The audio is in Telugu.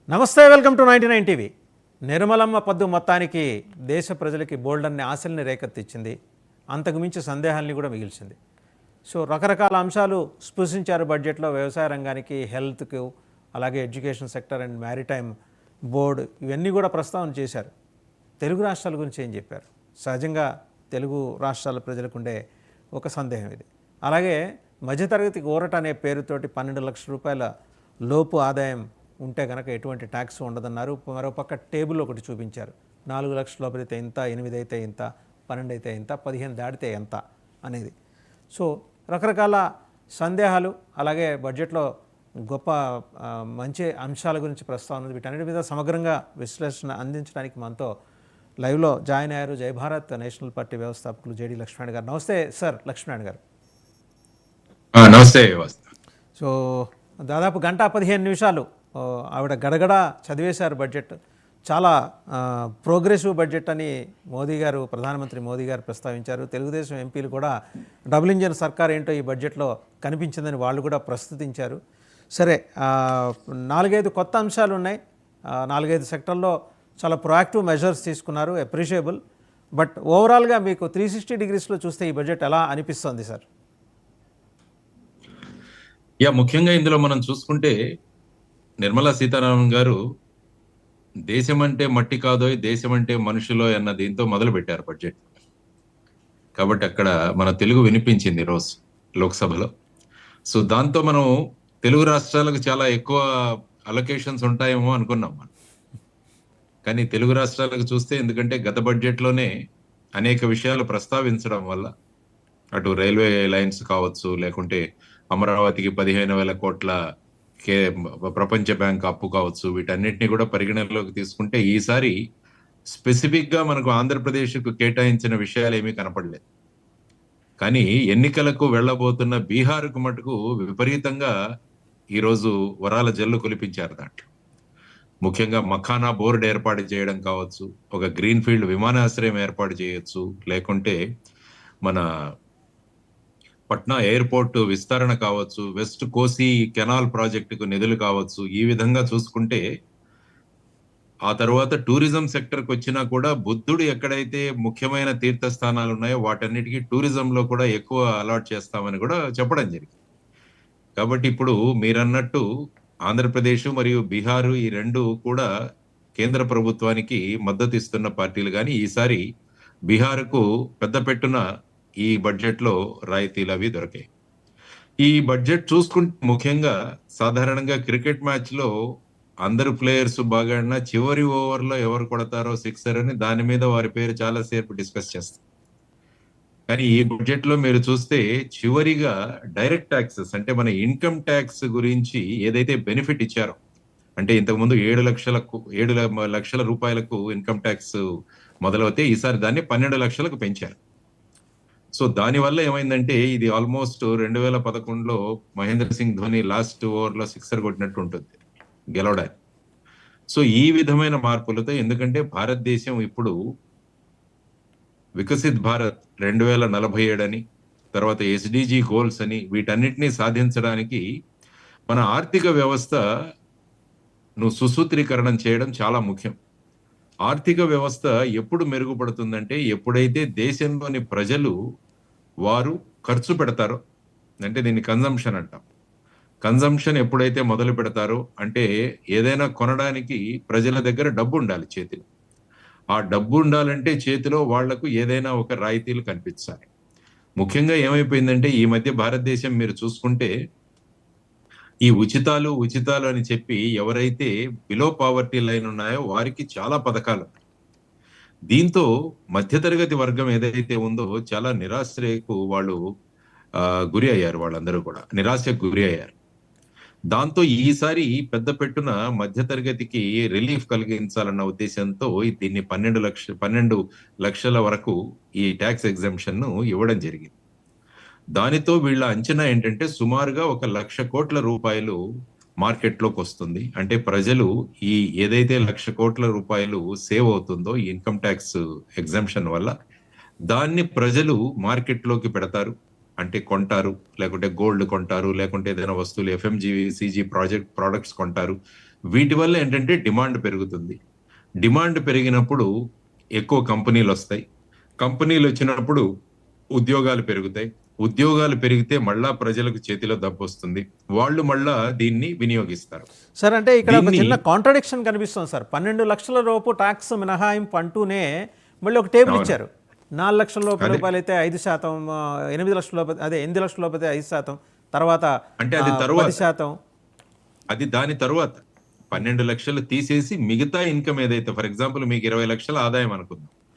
నమస్తే, వెల్కమ్ టు 99 టీవీ. నిర్మలమ్మ పద్దు మొత్తానికి దేశ ప్రజలకి బోల్డన్ని ఆశల్ని రేకెత్తిచ్చింది. అంతకుమించి సందేహాల్ని కూడా మిగిల్చింది. సో రకరకాల అంశాలు స్పృశించారు బడ్జెట్లో. వ్యవసాయ రంగానికి, హెల్త్కు, అలాగే education sector and maritime board, ఇవన్నీ కూడా ప్రస్తావన చేశారు. తెలుగు రాష్ట్రాల గురించి ఏం చెప్పారు? సహజంగా తెలుగు రాష్ట్రాల ప్రజలకు ఉండే ఒక సందేహం ఇది. అలాగే మధ్యతరగతికి ఊరట అనే పేరుతోటి 12 లక్షల రూపాయల లోపు ఆదాయం ఉంటే కనుక ఎటువంటి ట్యాక్స్ ఉండదన్నారు. మరోపక్క టేబుల్ ఒకటి చూపించారు. 4 లక్షల లోపలితే ఇంత, 8 అయితే ఇంత, 12 అయితే ఇంత, 15 దాటితే ఎంత అనేది. సో రకరకాల సందేహాలు, అలాగే బడ్జెట్లో గొప్ప మంచి అంశాల గురించి ప్రస్తావన ఉంది. వీటన్నిటి మీద సమగ్రంగా విశ్లేషణ అందించడానికి మనతో లైవ్లో జాయిన్ అయ్యారు జై భారత్ నేషనల్ పార్టీ వ్యవస్థాపకులు జేడి లక్ష్మణ్ గారు. నమస్తే సార్ లక్ష్మణ్ గారు. నమస్తే. సో దాదాపు 1:15 ఆవిడ గడగడ చదివేశారు బడ్జెట్. చాలా ప్రోగ్రెసివ్ బడ్జెట్ అని మోదీ గారు, ప్రధానమంత్రి మోదీ గారు ప్రస్తావించారు. తెలుగుదేశం ఎంపీలు కూడా డబుల్ ఇంజన్ సర్కార్ ఏంటో ఈ బడ్జెట్లో కనిపించిందని వాళ్ళు కూడా ప్రస్తుతించారు. సరే, 4-5 కొత్త అంశాలు ఉన్నాయి. 4-5 సెక్టర్లో చాలా ప్రొయాక్టివ్ మెజర్స్ తీసుకున్నారు, అప్రిషియబుల్. బట్ ఓవరాల్గా మీకు 360 డిగ్రీస్లో చూస్తే ఈ బడ్జెట్ ఎలా అనిపిస్తుంది సార్? ముఖ్యంగా ఇందులో మనం చూసుకుంటే నిర్మలా సీతారామన్ గారు దేశం అంటే మట్టి కాదోయ్, దేశం అంటే మనుషులో అన్న దీంతో మొదలు పెట్టారు బడ్జెట్. కాబట్టి అక్కడ మన తెలుగు వినిపించింది రోజు లోక్సభలో. సో దాంతో మనం తెలుగు రాష్ట్రాలకు చాలా ఎక్కువ అలొకేషన్స్ ఉంటాయేమో అనుకున్నాం మనం. కానీ తెలుగు రాష్ట్రాలకు చూస్తే, ఎందుకంటే గత బడ్జెట్లోనే అనేక విషయాలు ప్రస్తావించడం వల్ల, అటు రైల్వే లైన్స్ కావచ్చు, లేకుంటే అమరావతికి 15,000 కోట్ల ప్రపంచ బ్యాంక్ అప్పు కావచ్చు, వీటన్నిటిని కూడా పరిగణనలోకి తీసుకుంటే ఈసారి స్పెసిఫిక్ గా మనకు ఆంధ్రప్రదేశ్కు కేటాయించిన విషయాలు ఏమీ కనపడలేదు. కానీ ఎన్నికలకు వెళ్లబోతున్న బీహార్కు మటుకు విపరీతంగా ఈరోజు వరాల జల్లు కులిపించారు. దాంట్లో ముఖ్యంగా మఖానా బోర్డు ఏర్పాటు చేయడం కావచ్చు, ఒక గ్రీన్ ఫీల్డ్ విమానాశ్రయం ఏర్పాటు చేయొచ్చు, లేకుంటే మన పట్నా ఎయిర్పోర్ట్ విస్తరణ కావచ్చు, వెస్ట్ కోసి కెనాల్ ప్రాజెక్టుకు నిధులు కావచ్చు. ఈ విధంగా చూసుకుంటే ఆ తర్వాత టూరిజం సెక్టర్కి వచ్చినా కూడా బుద్ధుడు ఎక్కడైతే ముఖ్యమైన తీర్థస్థానాలు ఉన్నాయో వాటన్నిటికీ టూరిజంలో కూడా ఎక్కువ అలాట్ చేస్తామని కూడా చెప్పడం జరిగింది. కాబట్టి ఇప్పుడు మీరన్నట్టు ఆంధ్రప్రదేశ్ మరియు బీహారు, ఈ రెండు కూడా కేంద్ర ప్రభుత్వానికి మద్దతు ఇస్తున్న పార్టీలు. కానీ ఈసారి బీహార్కు పెద్ద పెట్టున ఈ బడ్జెట్ లో రాయితీలు అవి దొరికాయి. ఈ బడ్జెట్ చూసుకుంటే ముఖ్యంగా సాధారణంగా క్రికెట్ మ్యాచ్ లో అందరు ప్లేయర్స్ బాగా ఆడినా చివరి ఓవర్ లో ఎవరు కొడతారో సిక్సర్ అని దాని మీద వారి పేరు చాలా సేపు డిస్కస్ చేస్తారు. కానీ ఈ బడ్జెట్ లో మీరు చూస్తే చివరిగా డైరెక్ట్ ట్యాక్సెస్, అంటే మన ఇన్కమ్ ట్యాక్స్ గురించి ఏదైతే బెనిఫిట్ ఇచ్చారో, అంటే ఇంతకుముందు 7 లక్షల రూపాయలకు ఇన్కమ్ ట్యాక్స్ మొదలవుతే ఈసారి దాన్ని 12 లక్షలకు పెంచారు. సో దానివల్ల ఏమైందంటే ఇది ఆల్మోస్ట్ 2011లో మహేంద్ర సింగ్ ధోని లాస్ట్ ఓవర్ లో సిక్సర్ కొట్టినట్టు ఉంటుంది గెలవడానికి. సో ఈ విధమైన మార్పులతో, ఎందుకంటే భారతదేశం ఇప్పుడు వికసిత్ భారత్ 2047 అని, తర్వాత ఎస్డిజి గోల్స్ అని, వీటన్నిటినీ సాధించడానికి మన ఆర్థిక వ్యవస్థను సుసూత్రీకరణం చేయడం చాలా ముఖ్యం. ఆర్థిక వ్యవస్థ ఎప్పుడు మెరుగుపడుతుందంటే ఎప్పుడైతే దేశంలోని ప్రజలు వారు ఖర్చు పెడతారో, అంటే దీన్ని కన్జంప్షన్ అంటాం. కన్జంప్షన్ ఎప్పుడైతే మొదలు పెడతారో, అంటే ఏదైనా కొనడానికి ప్రజల దగ్గర డబ్బు ఉండాలి చేతిలో. ఆ డబ్బు ఉండాలంటే చేతిలో వాళ్లకు ఏదైనా ఒక రాయితీలు కనిపించాలి. ముఖ్యంగా ఏమైపోయిందంటే ఈ మధ్య భారతదేశం మీరు చూసుకుంటే ఈ ఉచితాలు అని చెప్పి ఎవరైతే బిలో పావర్టీ లైన్ ఉన్నాయో వారికి చాలా పథకాలు. దీంతో మధ్యతరగతి వర్గం ఏదైతే ఉందో చాలా నిరాశ్రయకు వాళ్ళు గురి అయ్యారు. వాళ్ళందరూ కూడా నిరాశకు గురి అయ్యారు. దాంతో ఈసారి పెద్ద పెట్టున మధ్యతరగతికి రిలీఫ్ కలిగించాలన్న ఉద్దేశంతో దీన్ని 12 లక్షల వరకు ఈ ట్యాక్స్ ఎగ్జంప్షన్ ను ఇవ్వడం జరిగింది. దానితో వీళ్ళ అంచనా ఏంటంటే సుమారుగా 1 లక్ష కోట్ల రూపాయలు మార్కెట్లోకి వస్తుంది. అంటే ప్రజలు ఈ ఏదైతే 1 లక్ష కోట్ల రూపాయలు సేవ్ అవుతుందో ఈ ఇన్కమ్ ట్యాక్స్ ఎగ్జంప్షన్ వల్ల, దాన్ని ప్రజలు మార్కెట్లోకి పెడతారు. అంటే కొంటారు, లేకుంటే గోల్డ్ కొంటారు, లేకుంటే ఏదైనా వస్తువులు FMCG ప్రోడక్ట్స్ కొంటారు. వీటి వల్ల ఏంటంటే డిమాండ్ పెరుగుతుంది. డిమాండ్ పెరిగినప్పుడు ఎక్కువ కంపెనీలు వస్తాయి. కంపెనీలు వచ్చినప్పుడు ఉద్యోగాలు పెరుగుతాయి. ఉద్యోగాలు పెరిగితే మళ్ళా ప్రజలకు చేతిలో డబ్బు వస్తుంది. వాళ్ళు మళ్ళా దీన్ని వినియోగిస్తారు. సార్ అంటే ఇక్కడ ఒక దీన్ని చిన్న కాంట్రడిక్షన్ కనిపిస్తుంది సార్. 12 లక్షల రూపు ట్యాక్స్ మినహాయింపు అంటూనే మళ్ళీ ఒక టేబుల్ అవును. ఇచ్చారు. 4 లక్షల అదే. రూపాయలు అయితే 5%, 8 లక్షల రూపాయలు అదే 8 లక్షల రూపాయలు అయితే 5%, తర్వాత అంటే అది తరువాత 10%. అది దాని తరువాత 12 లక్షలు తీసేసి మిగతా ఇన్కమ్ ఏదైతే, ఫర్ ఎగ్జాంపుల్ మీకు 20 లక్షల ఆదాయం అనుకుందాం,